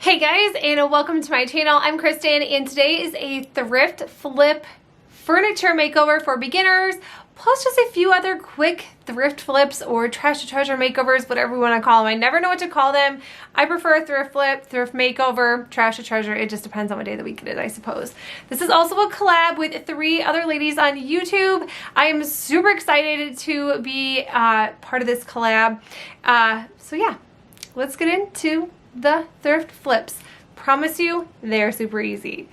Hey guys, and welcome to my channel. I'm Kristen, and today is a thrift flip furniture makeover for beginners, plus just a few other quick thrift flips or trash to treasure makeovers, whatever you want to call them. I never know what to call them. I prefer a thrift flip, thrift makeover, trash to treasure. It just depends on what day of the week it is, I suppose. This is also a collab with 3 other ladies on YouTube. I am super excited to be part of this collab. So yeah, let's get into the thrift flips. Promise you, they're super easy.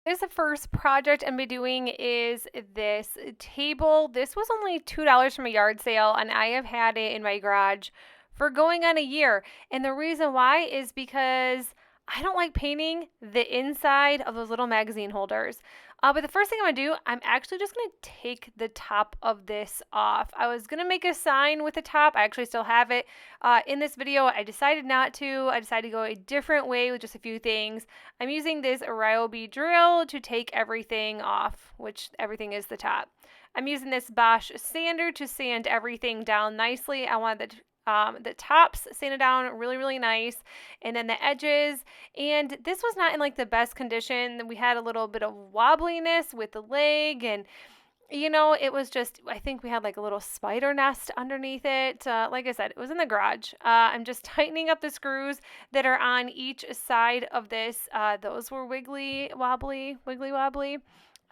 The first project I'm doing is this table. This was only $2 from a yard sale, and I have had it in my garage for going on a year. And the reason why is because I don't like painting the inside of those little magazine holders. But the first thing I'm going to do, I'm actually just going to take the top of this off. I was going to make a sign with the top. I actually still have it. In this video, I decided not to. I decided to go a different way with just a few things. I'm using this Ryobi drill to take everything off, which everything is the top. I'm using this Bosch sander to sand everything down nicely. I want the tops sanded down really nice, and then the edges. And this was not in like the best condition. We had a little bit of wobbliness with the leg, and you know, it was just, I think we had like a little spider nest underneath it. Like I said, it was in the garage. I'm just tightening up the screws that are on each side of this. Those were wiggly wobbly. So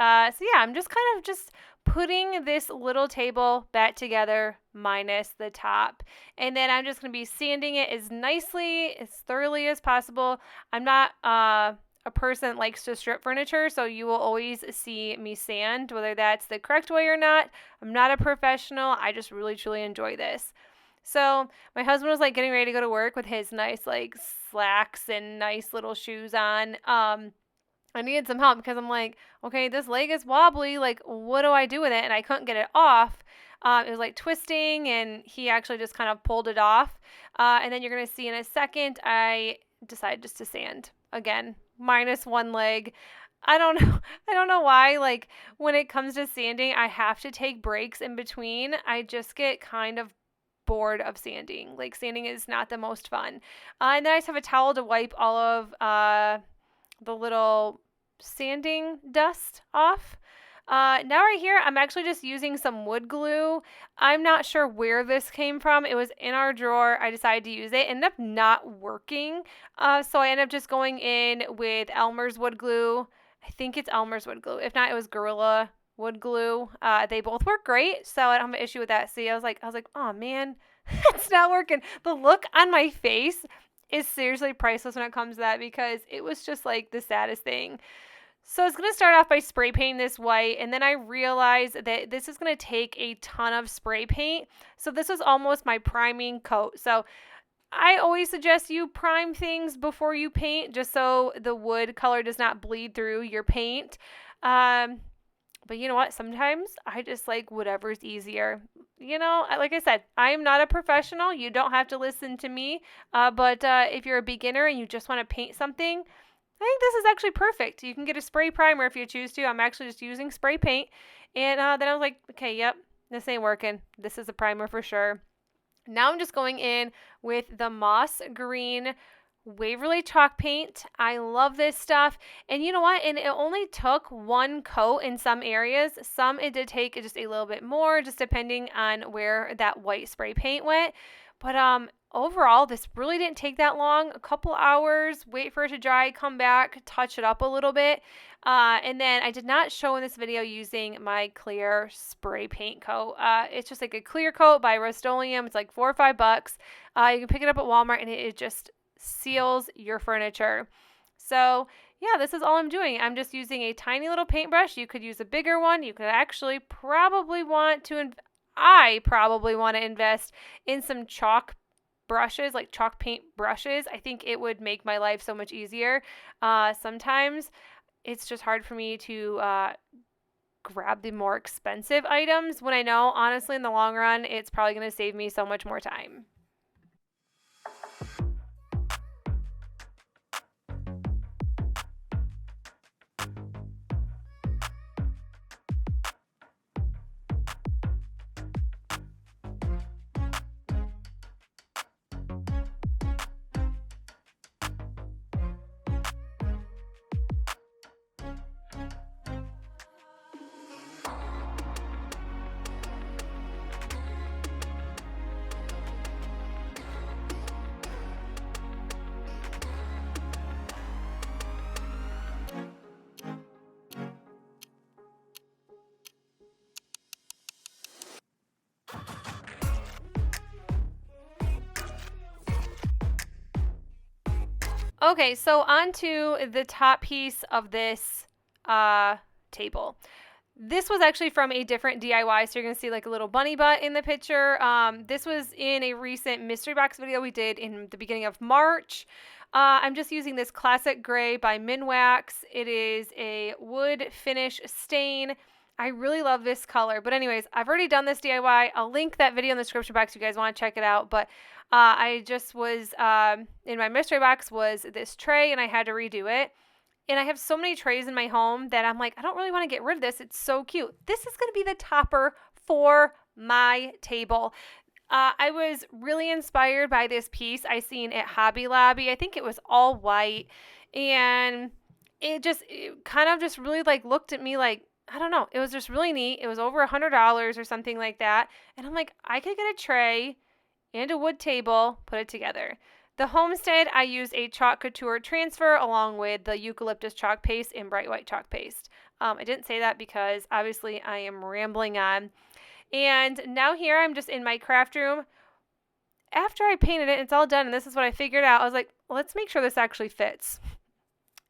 yeah, I'm just kind of just putting this little table back together minus the top. And then I'm just going to be sanding it as nicely, as thoroughly as possible. I'm not a person that likes to strip furniture, so you will always see me sand, whether that's the correct way or not. I'm not a professional. I just really, truly enjoy this. So my husband was like getting ready to go to work with his nice like slacks and nice little shoes on. I needed some help because I'm like, okay, this leg is wobbly. Like, what do I do with it? And I couldn't get it off. It was like twisting, and he actually just kind of pulled it off. And then you're going to see in a second, I decided just to sand again, minus one leg. I don't know why, like when it comes to sanding, I have to take breaks in between. I just get kind of bored of sanding. Like sanding is not the most fun. And then I just have a towel to wipe all of, the little sanding dust off. Now right here, I'm actually just using some wood glue. I'm not sure where this came from. It was in our drawer. I decided to use it. It ended up not working. So I ended up just going in with Elmer's wood glue. I think it's Elmer's wood glue. If not, it was Gorilla wood glue. They both work great, so I don't have an issue with that. See, I was like, oh man, it's not working. The look on my face is seriously priceless when it comes to that, because it was just like the saddest thing. So I was going to start off by spray painting this white, and then I realized that this is going to take a ton of spray paint. So this was almost my priming coat. So I always suggest you prime things before you paint, just so the wood color does not bleed through your paint. But you know what? Sometimes I just like whatever's easier. You know, like I said, I am not a professional. You don't have to listen to me. But if you're a beginner and you just want to paint something, I think this is actually perfect. You can get a spray primer if you choose to. I'm actually just using spray paint. And then I was like, okay, yep, this ain't working. This is a primer for sure. Now I'm just going in with the moss green Waverly chalk paint. I love this stuff. And you know what? And it only took one coat in some areas. Some it did take just a little bit more, just depending on where that white spray paint went. But overall, this really didn't take that long. A couple hours, wait for it to dry, come back, touch it up a little bit. And then I did not show in this video using my clear spray paint coat. It's just like a clear coat by Rust-Oleum. It's like $4 or $5. You can pick it up at Walmart, and it just seals your furniture. So yeah, this is all I'm doing. I'm just using a tiny little paintbrush. You could use a bigger one. You could actually probably want to, I probably want to invest in some chalk brushes, like chalk paint brushes. I think it would make my life so much easier. Sometimes it's just hard for me to grab the more expensive items when I know, honestly, in the long run, it's probably going to save me so much more time. Okay, so on to the top piece of this table. This was actually from a different DIY, so you're going to see like a little bunny butt in the picture. This was in a recent mystery box video we did in the beginning of March. I'm just using this classic gray by Minwax. It is a wood finish stain. I really love this color. But anyways, I've already done this DIY. I'll link that video in the description box if you guys want to check it out. But I just was, in my mystery box was this tray, and I had to redo it. And I have so many trays in my home that I'm like, I don't really want to get rid of this. It's so cute. This is going to be the topper for my table. I was really inspired by this piece I seen at Hobby Lobby. I think it was all white. And it kind of just really like looked at me like, I don't know. It was just really neat. It was over $100 or something like that. And I'm like, I could get a tray and a wood table, put it together. The Homestead, I used a chalk couture transfer along with the eucalyptus chalk paste and bright white chalk paste. I didn't say that because obviously I am rambling on. And now here I'm just in my craft room. After I painted it, it's all done, and this is what I figured out. I was like, let's make sure this actually fits.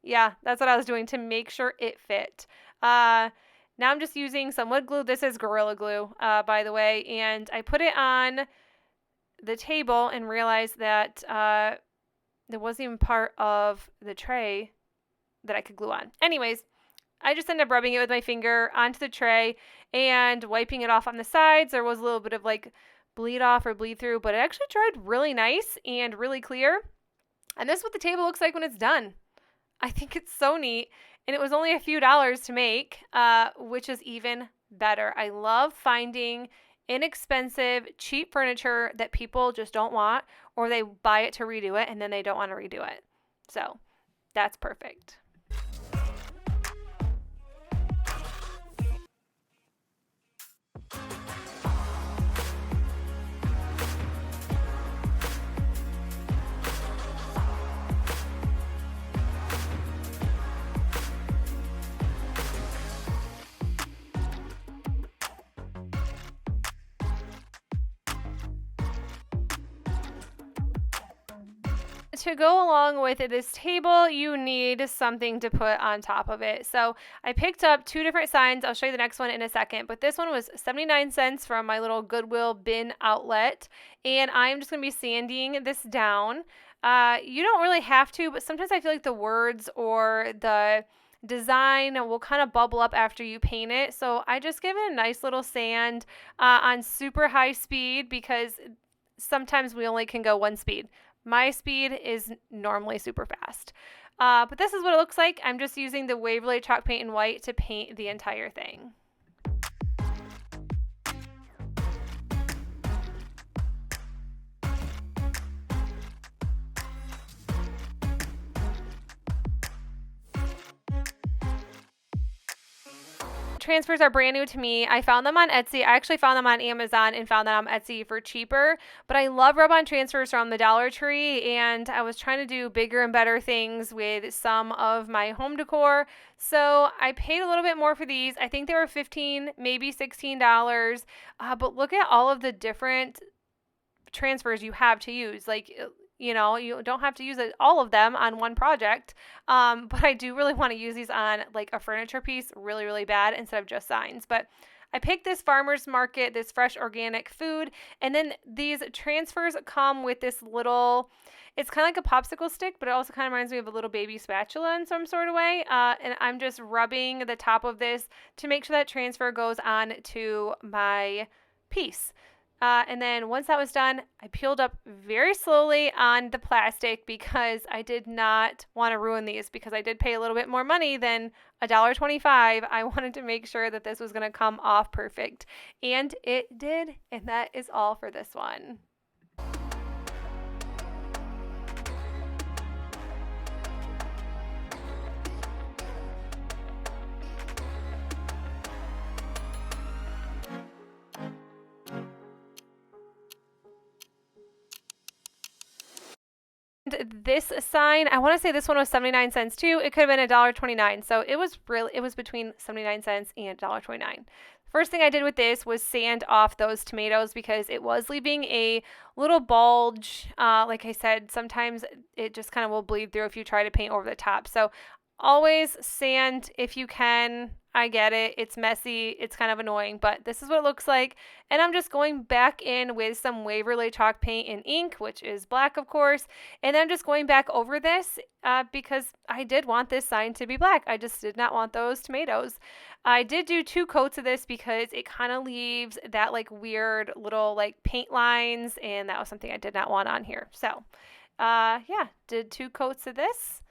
Yeah, that's what I was doing to make sure it fit. Now I'm just using some wood glue. This is Gorilla Glue, by the way, and I put it on the table and realized that there wasn't even part of the tray that I could glue on. Anyways, I just ended up rubbing it with my finger onto the tray and wiping it off on the sides. There was a little bit of like bleed off or bleed through, but it actually dried really nice and really clear. And this is what the table looks like when it's done. I think it's so neat. And it was only a few dollars to make, which is even better. I love finding inexpensive, cheap furniture that people just don't want, or they buy it to redo it and then they don't want to redo it. So that's perfect. To go along with this table, you need something to put on top of it. So I picked up two different signs. I'll show you the next one in a second, but this one was 79 cents from my little Goodwill bin outlet, and I'm just going to be sanding this down. You don't really have to, but sometimes I feel like the words or the design will kind of bubble up after you paint it. So I just give it a nice little sand on super high speed because sometimes we only can go one speed. My speed is normally super fast. But this is what it looks like. I'm just using the Waverly chalk paint in white to paint the entire thing. Transfers are brand new to me. I found them on Etsy. I actually found them on Amazon and found them on Etsy for cheaper. But I love rub-on transfers from the Dollar Tree, and I was trying to do bigger and better things with some of my home decor. So I paid a little bit more for these. I think they were $15, maybe $16. But look at all of the different transfers you have to use. Like, you know, you don't have to use all of them on one project, but I do really want to use these on like a furniture piece really, really bad instead of just signs. But I picked this farmer's market, this fresh organic food, and then these transfers come with this little, it's kind of like a popsicle stick, but it also kind of reminds me of a little baby spatula in some sort of way, and I'm just rubbing the top of this to make sure that transfer goes on to my piece. And then once that was done, I peeled up very slowly on the plastic because I did not want to ruin these because I did pay a little bit more money than $1.25. I wanted to make sure that this was going to come off perfect. And it did. And that is all for this one. This sign, I want to say this one was 79 cents too. It could have been $1.29. So it was between 79 cents and $1.29. First thing I did with this was sand off those tomatoes because it was leaving a little bulge. Like I said, sometimes it just kind of will bleed through if you try to paint over the top. So always sand if you can. I get it. It's messy. It's kind of annoying, but this is what it looks like. And I'm just going back in with some Waverly chalk paint and ink, which is black, of course. And then I'm just going back over this because I did want this sign to be black. I just did not want those tomatoes. I did do 2 coats of this because it kind of leaves that like weird little like paint lines, and that was something I did not want on here. So yeah, did 2 coats of this.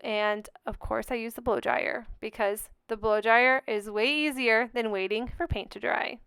And of course I use the blow dryer because the blow dryer is way easier than waiting for paint to dry.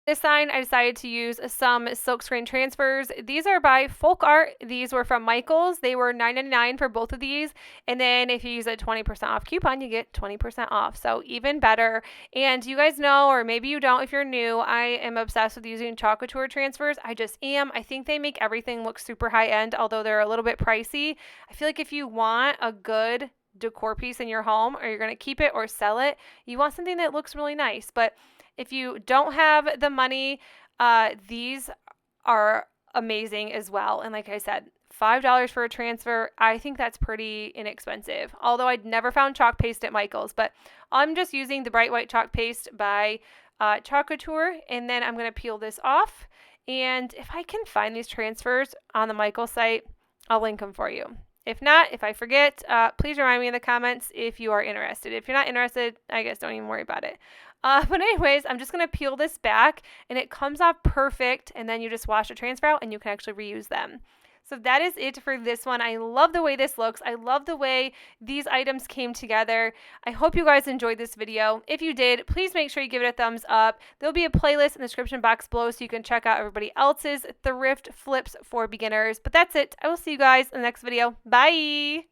This sign, I decided to use some silkscreen transfers. These are by Folk Art. These were from Michaels. They were $9.99 for both of these. And then if you use a 20% off coupon, you get 20% off. So even better. And you guys know, or maybe you don't if you're new, I am obsessed with using chocolate transfers. I just am. I think they make everything look super high end, although they're a little bit pricey. I feel like if you want a good decor piece in your home, or you're going to keep it or sell it, you want something that looks really nice. But if you don't have the money, these are amazing as well. And like I said, $5 for a transfer, I think that's pretty inexpensive. Although I'd never found chalk paste at Michael's, but I'm just using the bright white chalk paste by Chocolatour, and then I'm going to peel this off. And if I can find these transfers on the Michael's site, I'll link them for you. If not, if I forget, please remind me in the comments if you are interested. If you're not interested, I guess don't even worry about it. But anyways, I'm just going to peel this back, and it comes off perfect, and then you just wash the transfer out, and you can actually reuse them. So that is it for this one. I love the way this looks. I love the way these items came together. I hope you guys enjoyed this video. If you did, please make sure you give it a thumbs up. There'll be a playlist in the description box below so you can check out everybody else's thrift flips for beginners. But that's it. I will see you guys in the next video. Bye!